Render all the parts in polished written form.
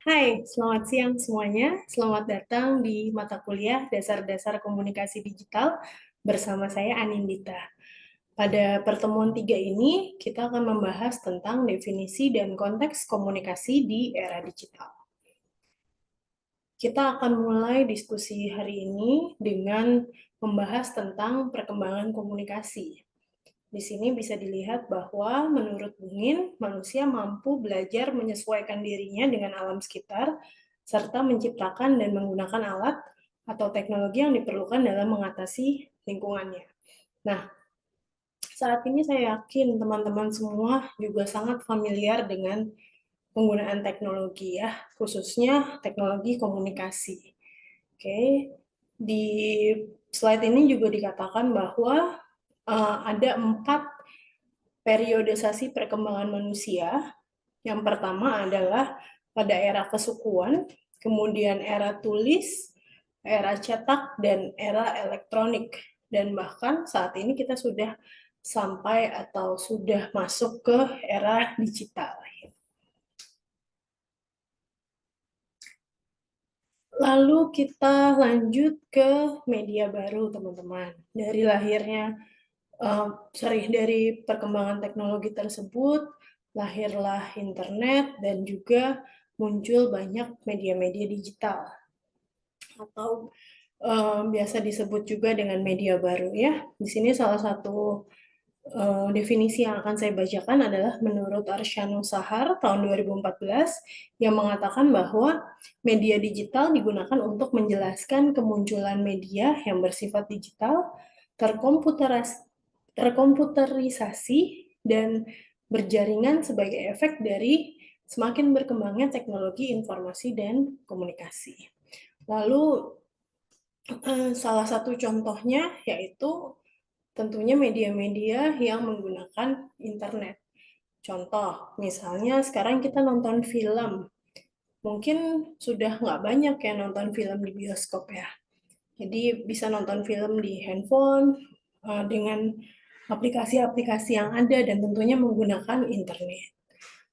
Hai, selamat siang semuanya. Selamat datang di mata kuliah Dasar-Dasar Komunikasi Digital bersama saya Anindita. Pada pertemuan 3 ini, kita akan membahas tentang definisi dan konteks komunikasi di era digital. Kita akan mulai diskusi hari ini dengan membahas tentang perkembangan komunikasi. Di sini bisa dilihat bahwa menurut Bungin, manusia mampu belajar menyesuaikan dirinya dengan alam sekitar, serta menciptakan dan menggunakan alat atau teknologi yang diperlukan dalam mengatasi lingkungannya. Nah, saat ini saya yakin teman-teman semua juga sangat familiar dengan penggunaan teknologi ya, khususnya teknologi komunikasi. Oke, di slide ini juga dikatakan bahwa ada 4 periodisasi perkembangan manusia. Yang pertama adalah pada era kesukuan, kemudian era tulis, era cetak, dan era elektronik. Dan bahkan saat ini kita sudah sampai atau sudah masuk ke era digital. Lalu kita lanjut ke media baru, teman-teman. Dari lahirnya dari perkembangan teknologi tersebut, lahirlah internet dan juga muncul banyak media-media digital atau biasa disebut juga dengan media baru ya. Di sini salah satu definisi yang akan saya bacakan adalah menurut Arsyanu Sahar tahun 2014 yang mengatakan bahwa media digital digunakan untuk menjelaskan kemunculan media yang bersifat digital, terkomputerisasi, dan berjaringan sebagai efek dari semakin berkembangnya teknologi informasi dan komunikasi. Lalu salah satu contohnya yaitu tentunya media-media yang menggunakan internet. Contoh, misalnya sekarang kita nonton film. Mungkin sudah nggak banyak yang nonton film di bioskop ya. Jadi bisa nonton film di handphone dengan aplikasi-aplikasi yang ada dan tentunya menggunakan internet.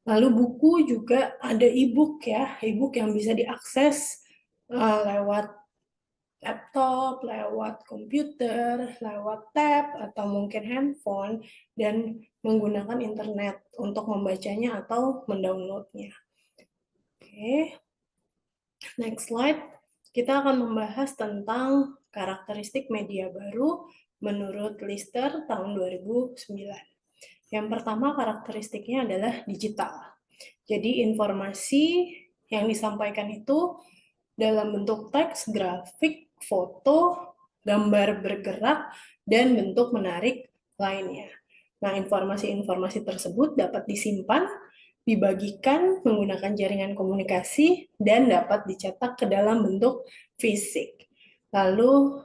Lalu buku juga ada e-book ya, e-book yang bisa diakses lewat laptop, lewat komputer, lewat tab, atau mungkin handphone, dan menggunakan internet untuk membacanya atau mendownloadnya. Oke, next slide. Kita akan membahas tentang karakteristik media baru menurut Lister tahun 2009. Yang pertama karakteristiknya adalah digital. Jadi informasi yang disampaikan itu dalam bentuk teks, grafik, foto, gambar bergerak, dan bentuk menarik lainnya. Nah, informasi-informasi tersebut dapat disimpan, dibagikan menggunakan jaringan komunikasi, dan dapat dicetak ke dalam bentuk fisik. Lalu,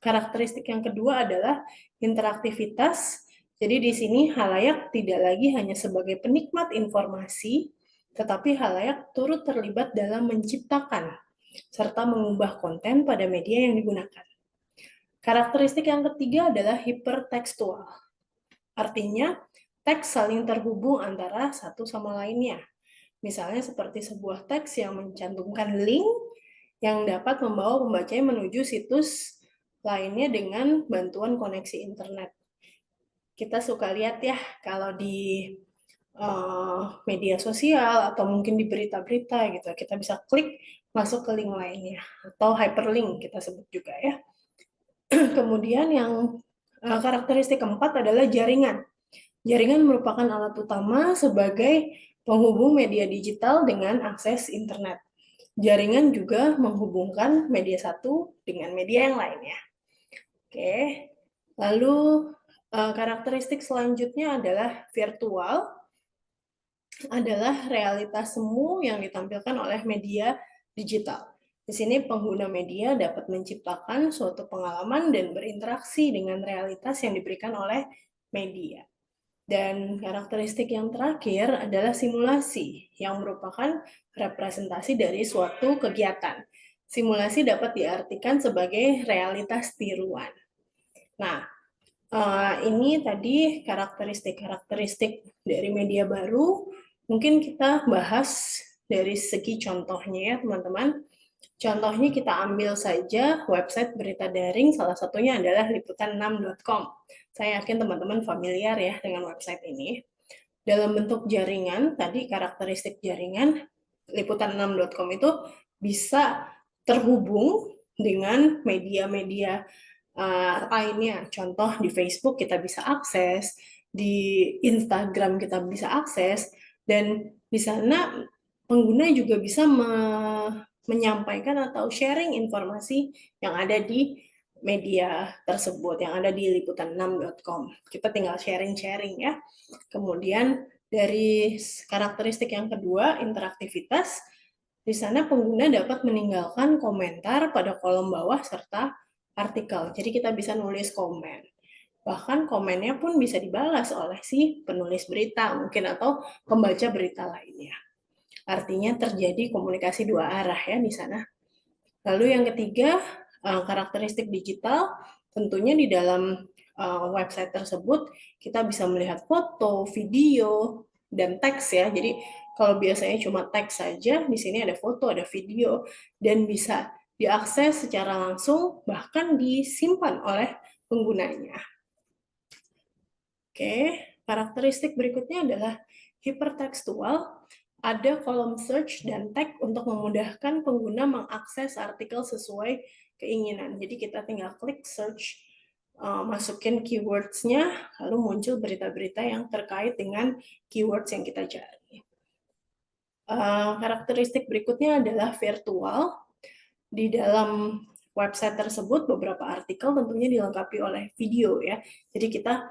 karakteristik yang kedua adalah interaktivitas. Jadi di sini halayak tidak lagi hanya sebagai penikmat informasi, tetapi halayak turut terlibat dalam menciptakan serta mengubah konten pada media yang digunakan. Karakteristik yang ketiga adalah hipertekstual. Artinya, teks saling terhubung antara satu sama lainnya. Misalnya seperti sebuah teks yang mencantumkan link yang dapat membawa pembacanya menuju situs lainnya dengan bantuan koneksi internet. Kita suka lihat ya, kalau di media sosial atau mungkin di berita-berita gitu, kita bisa klik masuk ke link lainnya atau hyperlink kita sebut juga ya. Kemudian yang karakteristik keempat adalah jaringan. Jaringan merupakan alat utama sebagai penghubung media digital dengan akses internet. Jaringan juga menghubungkan media satu dengan media yang lainnya. Oke, lalu karakteristik selanjutnya adalah virtual, adalah realitas semu yang ditampilkan oleh media digital. Di sini pengguna media dapat menciptakan suatu pengalaman dan berinteraksi dengan realitas yang diberikan oleh media. Dan karakteristik yang terakhir adalah simulasi, yang merupakan representasi dari suatu kegiatan. Simulasi dapat diartikan sebagai realitas tiruan. Nah, ini tadi karakteristik-karakteristik dari media baru. Mungkin kita bahas dari segi contohnya ya teman-teman. Contohnya kita ambil saja website berita daring, salah satunya adalah liputan6.com. Saya yakin teman-teman familiar ya dengan website ini. Dalam bentuk jaringan, tadi karakteristik jaringan, liputan6.com itu bisa terhubung dengan media-media lainnya. Contoh di Facebook kita bisa akses, di Instagram kita bisa akses, dan di sana pengguna juga bisa menyampaikan atau sharing informasi yang ada di media tersebut, yang ada di liputan6.com. Kita tinggal sharing-sharing ya. Kemudian dari karakteristik yang kedua, interaktivitas. Di sana pengguna dapat meninggalkan komentar pada kolom bawah serta artikel. Jadi kita bisa nulis komen. Bahkan komennya pun bisa dibalas oleh si penulis berita mungkin atau pembaca berita lainnya. Artinya terjadi komunikasi dua arah ya di sana. Lalu yang ketiga, karakteristik digital, tentunya di dalam website tersebut kita bisa melihat foto, video, dan teks ya. Jadi kalau biasanya cuma teks saja, di sini ada foto, ada video, dan bisa diakses secara langsung, bahkan disimpan oleh penggunanya. Oke, karakteristik berikutnya adalah hypertekstual. Ada kolom search dan tag untuk memudahkan pengguna mengakses artikel sesuai keinginan. Jadi kita tinggal klik search, masukin keywords-nya, lalu muncul berita-berita yang terkait dengan keywords yang kita cari. Karakteristik berikutnya adalah virtual. Di dalam website tersebut beberapa artikel tentunya dilengkapi oleh video ya. Jadi kita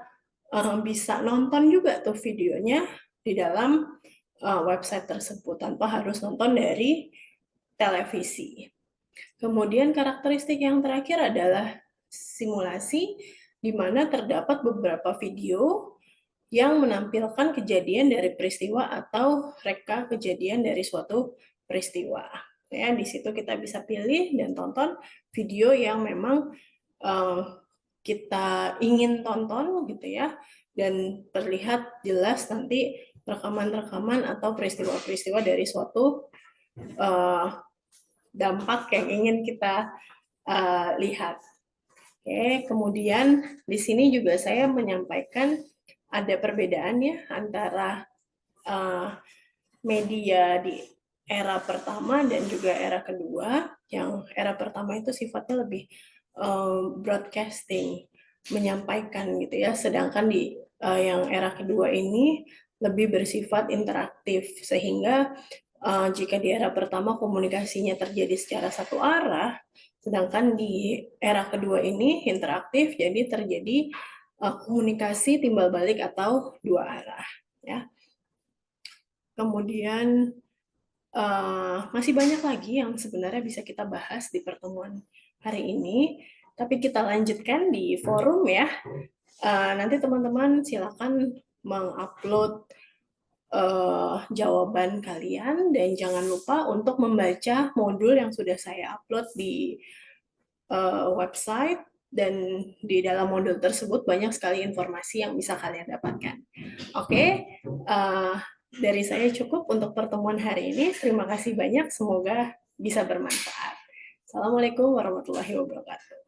bisa nonton juga tuh videonya di dalam website tersebut tanpa harus nonton dari televisi. Kemudian karakteristik yang terakhir adalah simulasi, di mana terdapat beberapa video yang menampilkan kejadian dari peristiwa atau reka kejadian dari suatu peristiwa. Ya, di situ kita bisa pilih dan tonton video yang memang kita ingin tonton gitu ya, dan terlihat jelas nanti rekaman-rekaman atau peristiwa-peristiwa dari suatu dampak yang ingin kita lihat. Oke, kemudian di sini juga saya menyampaikan ada perbedaan ya antara media di era pertama dan juga era kedua. Yang era pertama itu sifatnya lebih broadcasting, menyampaikan gitu ya, sedangkan di yang era kedua ini lebih bersifat interaktif, sehingga jika di era pertama komunikasinya terjadi secara satu arah, sedangkan di era kedua ini interaktif, jadi terjadi komunikasi timbal balik atau dua arah ya. Kemudian masih banyak lagi yang sebenarnya bisa kita bahas di pertemuan hari ini, tapi kita lanjutkan di forum ya. Nanti teman-teman silakan mengupload jawaban kalian, dan jangan lupa untuk membaca modul yang sudah saya upload di website, dan di dalam modul tersebut banyak sekali informasi yang bisa kalian dapatkan. Oke, dari saya cukup untuk pertemuan hari ini. Terima kasih banyak, semoga bisa bermanfaat. Assalamualaikum warahmatullahi wabarakatuh.